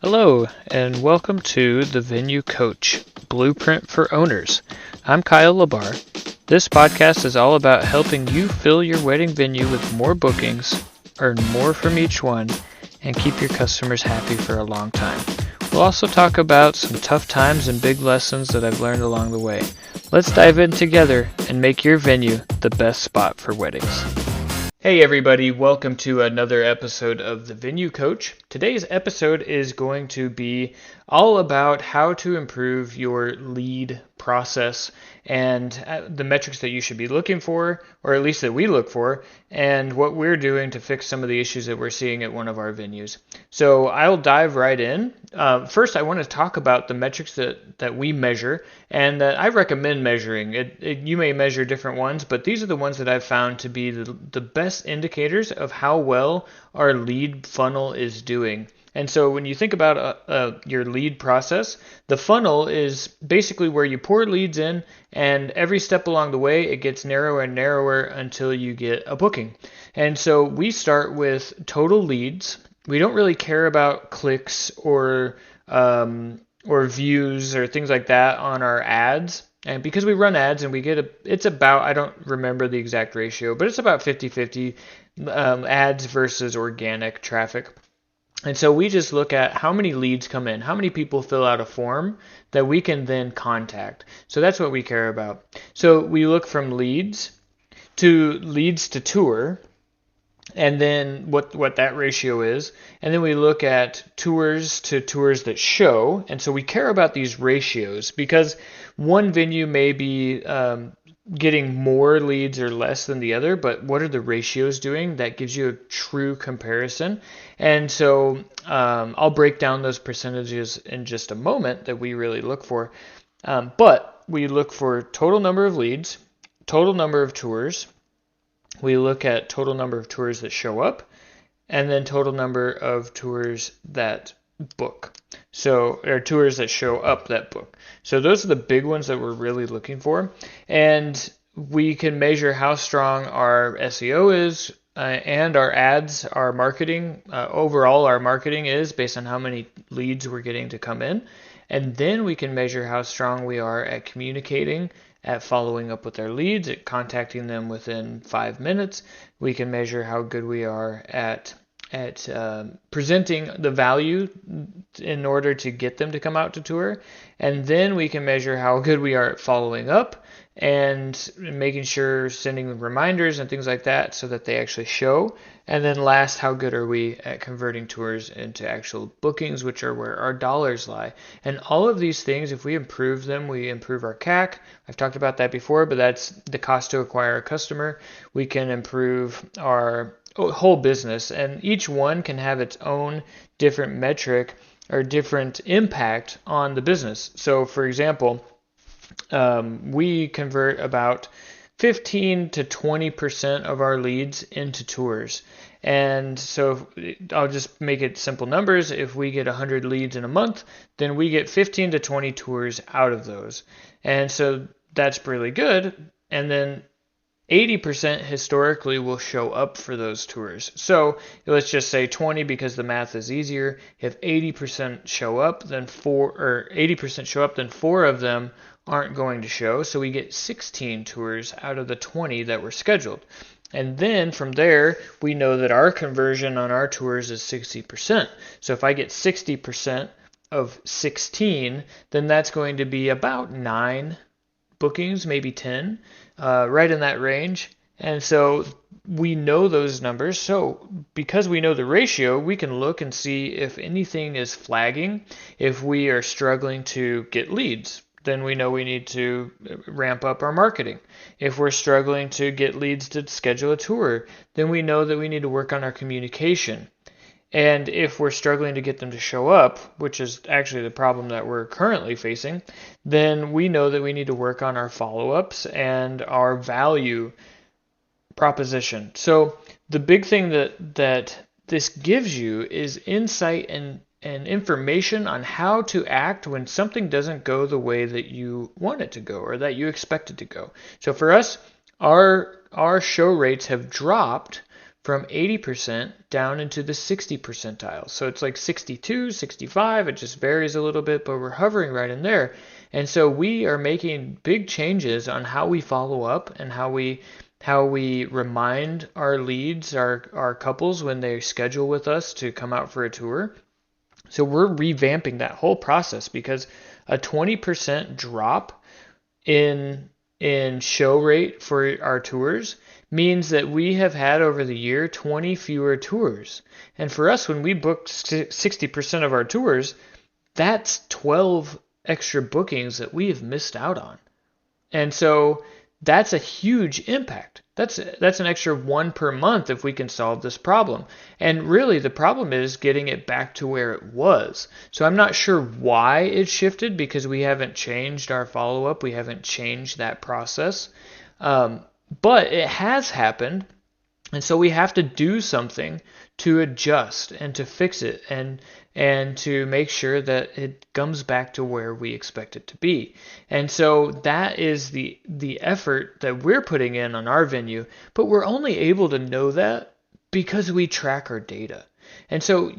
Hello, and welcome to the Venue Coach Blueprint for Owners. I'm Kyle Labar. This podcast is all about helping you fill your wedding venue with more bookings, earn more from each one, and keep your customers happy for a long time. We'll also talk about some tough times and big lessons that I've learned along the way. Let's dive in together and make your venue the best spot for weddings. Hey everybody, welcome to another episode of The Venue Coach. Today's episode is going to be all about how to improve your lead process and the metrics that you should be looking for, or at least that we look for, and what we're doing to fix some of the issues that we're seeing at one of our venues. So I'll dive right in. First, I want to talk about the metrics that we measure and that I recommend measuring. You may measure different ones, but these are the ones that I've found to be the best indicators of how well our lead funnel is doing. And so when you think about your lead process, the funnel is basically where you pour leads in, and every step along the way, it gets narrower and narrower until you get a booking. And so we start with total leads. We don't really care about clicks or views or things like that on our ads. And because we run ads and it's about, I don't remember the exact ratio, but it's about 50-50 ads versus organic traffic. And so we just look at how many leads come in, how many people fill out a form that we can then contact. So that's what we care about. So we look from leads to tour, and then what that ratio is. And then we look at tours to tours that show. And so we care about these ratios because one venue may be getting more leads or less than the other, but what are the ratios doing? That gives you a true comparison. And so I'll break down those percentages in just a moment that we really look for. But we look for total number of leads, total number of tours. We look at total number of tours that show up, and then total number of tours that book. So, or tours that show up that book. So those are the big ones that we're really looking for. And we can measure how strong our SEO is and our ads, our marketing, overall our marketing is based on how many leads we're getting to come in. And then we can measure how strong we are at communicating, at following up with our leads, at contacting them within 5 minutes. We can measure how good we are at presenting the value in order to get them to come out to tour. And then we can measure how good we are at following up and making sure, sending reminders and things like that so that they actually show. And then last, how good are we at converting tours into actual bookings, which are where our dollars lie. And all of these things, if we improve them, we improve our CAC. I've talked about that before, but that's the cost to acquire a customer. We can improve our whole business, and each one can have its own different metric or different impact on the business. So for example, we convert about 15 to 20% of our leads into tours. And so I'll just make it simple numbers. If we get 100 leads in a month, then we get 15 to 20 tours out of those. And so that's really good. And then 80% historically will show up for those tours. So let's just say 20 because the math is easier. If 80% show up, then 80% show up, then 4 of them aren't going to show. So we get 16 tours out of the 20 that were scheduled. And then from there, we know that our conversion on our tours is 60%. So if I get 60% of 16, then that's going to be about 9 bookings, maybe 10, right in that range. And so we know those numbers. So because we know the ratio, we can look and see if anything is flagging. If we are struggling to get leads, then we know we need to ramp up our marketing. If we're struggling to get leads to schedule a tour, then we know that we need to work on our communication. And if we're struggling to get them to show up, which is actually the problem that we're currently facing, then we know that we need to work on our follow-ups and our value proposition. So the big thing that this gives you is insight and information on how to act when something doesn't go the way that you want it to go or that you expect it to go. So for us, our show rates have dropped from 80% down into the 60 percentile. So it's like 62, 65, it just varies a little bit, but we're hovering right in there. And so we are making big changes on how we follow up and how we remind our leads, our couples when they schedule with us to come out for a tour. So we're revamping that whole process because a 20% drop in show rate for our tours means that we have had over the year 20 fewer tours. And for us, when we booked 60% of our tours, that's 12 extra bookings that we have missed out on. And so that's a huge impact. That's an extra one per month if we can solve this problem. And really the problem is getting it back to where it was. So I'm not sure why it shifted because we haven't changed our follow-up. We haven't changed that process. But it has happened. And so we have to do something to adjust and to fix it and to make sure that it comes back to where we expect it to be. And so that is the effort that we're putting in on our venue, but we're only able to know that because we track our data. And so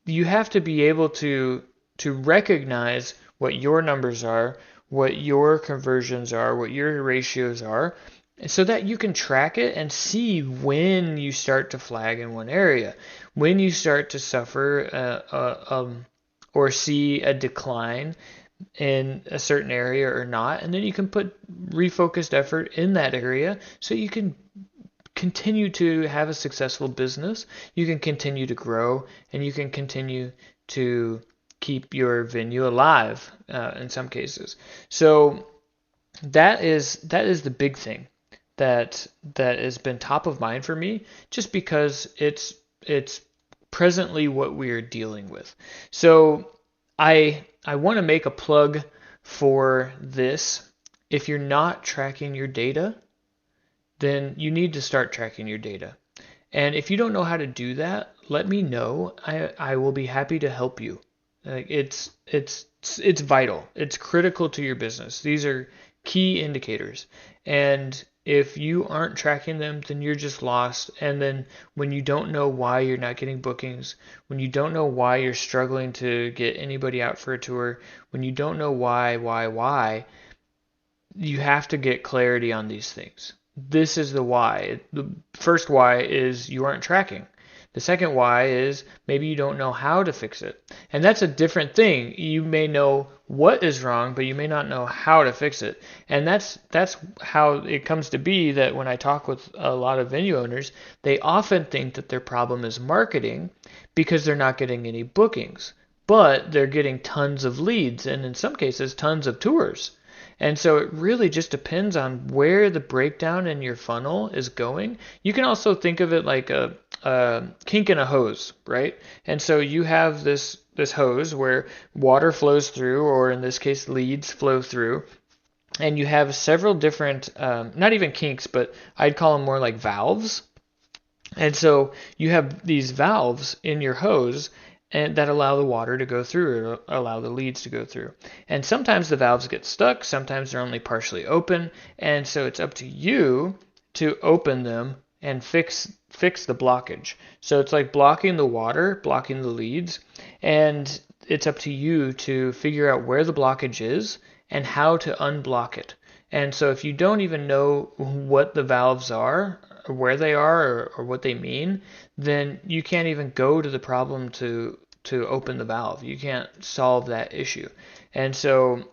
you have to be able to recognize what your numbers are, what your conversions are, what your ratios are, so that you can track it and see when you start to flag in one area, when you start to suffer or see a decline in a certain area or not, and then you can put refocused effort in that area so you can continue to have a successful business, you can continue to grow, and you can continue to keep your venue alive in some cases. So that is the big thing that has been top of mind for me, just because it's presently what we are dealing with. So I want to make a plug for this. If you're not tracking your data, then you need to start tracking your data. And if you don't know how to do that, let me know. I will be happy to help you. It's vital. It's critical to your business. These are key indicators. And if you aren't tracking them, then you're just lost. And then when you don't know why you're not getting bookings, when you don't know why you're struggling to get anybody out for a tour, when you don't know why, you have to get clarity on these things. This is the why. The first why is you aren't tracking. The second why is maybe you don't know how to fix it. And that's a different thing. You may know what is wrong, but you may not know how to fix it. And that's how it comes to be that when I talk with a lot of venue owners, they often think that their problem is marketing because they're not getting any bookings, but they're getting tons of leads and in some cases tons of tours. And so it really just depends on where the breakdown in your funnel is going. You can also think of it like a kink in a hose, right? And so you have this hose where water flows through, or in this case, leads flow through. And you have several different, not even kinks, but I'd call them more like valves. And so you have these valves in your hose and that allow the water to go through or allow the leads to go through. And sometimes the valves get stuck, sometimes they're only partially open, and so it's up to you to open them and fix the blockage. So it's like blocking the water, blocking the leads, and it's up to you to figure out where the blockage is and how to unblock it. And so if you don't even know what the valves are, or where they are, or what they mean, then you can't even go to the problem to open the valve. You can't solve that issue. And so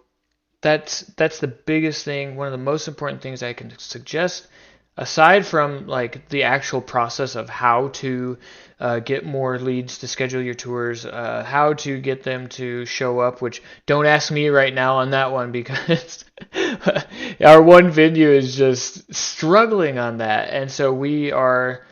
that's the biggest thing, one of the most important things I can suggest, aside from like the actual process of how to get more leads to schedule your tours, how to get them to show up, which don't ask me right now on that one because our one venue is just struggling on that. And so we are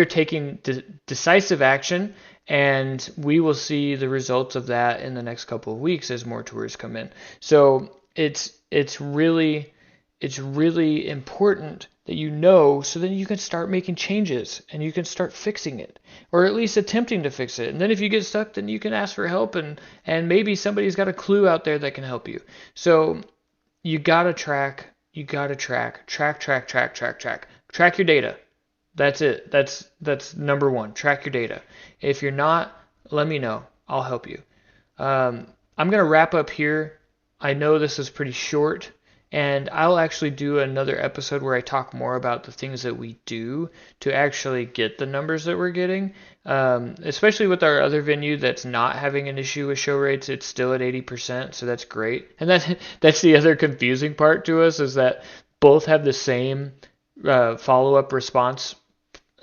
taking decisive action, and we will see the results of that in the next couple of weeks as more tours come in. So it's really important that you know, so then you can start making changes and you can start fixing it, or at least attempting to fix it. And then if you get stuck, then you can ask for help, and maybe somebody's got a clue out there that can help you. So you gotta track your data. That's it. That's number one. Track your data. If you're not, let me know. I'll help you. I'm going to wrap up here. I know this is pretty short, and I'll actually do another episode where I talk more about the things that we do to actually get the numbers that we're getting. Especially with our other venue that's not having an issue with show rates, it's still at 80%, so that's great. And that's the other confusing part to us is that both have the same follow-up response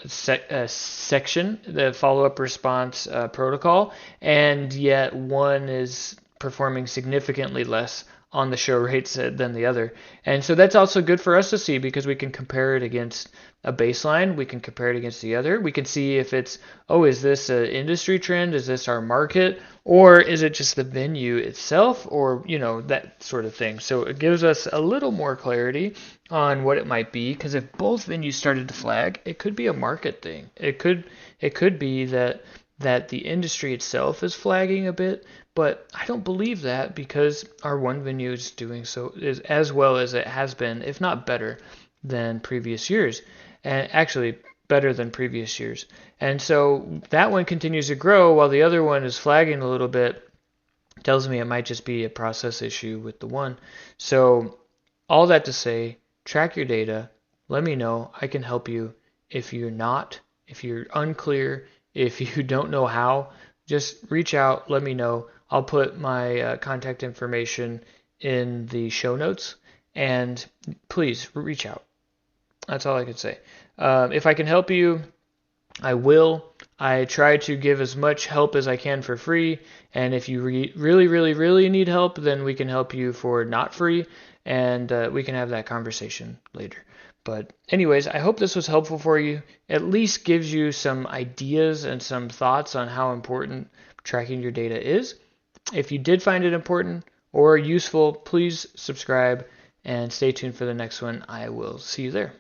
section, the follow-up response protocol, and yet one is performing significantly less on the show rates than the other. And so that's also good for us to see because we can compare it against a baseline. We can compare it against the other. We can see if it's, oh, is this an industry trend? Is this our market? Or is it just the venue itself? Or, that sort of thing. So it gives us a little more clarity on what it might be, because if both venues started to flag, it could be a market thing. It could be that the industry itself is flagging a bit, but I don't believe that because our one venue is doing so is as well as it has been, if not better than previous years, and actually better than previous years. And so that one continues to grow while the other one is flagging a little bit. Tells me it might just be a process issue with the one. So all that to say, track your data. Let me know. I can help you. If you're unclear, if you don't know how, just reach out. Let me know. I'll put my contact information in the show notes, and please reach out. That's all I can say. If I can help you, I will. I try to give as much help as I can for free, and if you really, really, really need help, then we can help you for not free, and we can have that conversation later. But anyways, I hope this was helpful for you. At least gives you some ideas and some thoughts on how important tracking your data is. If you did find it important or useful, please subscribe and stay tuned for the next one. I will see you there.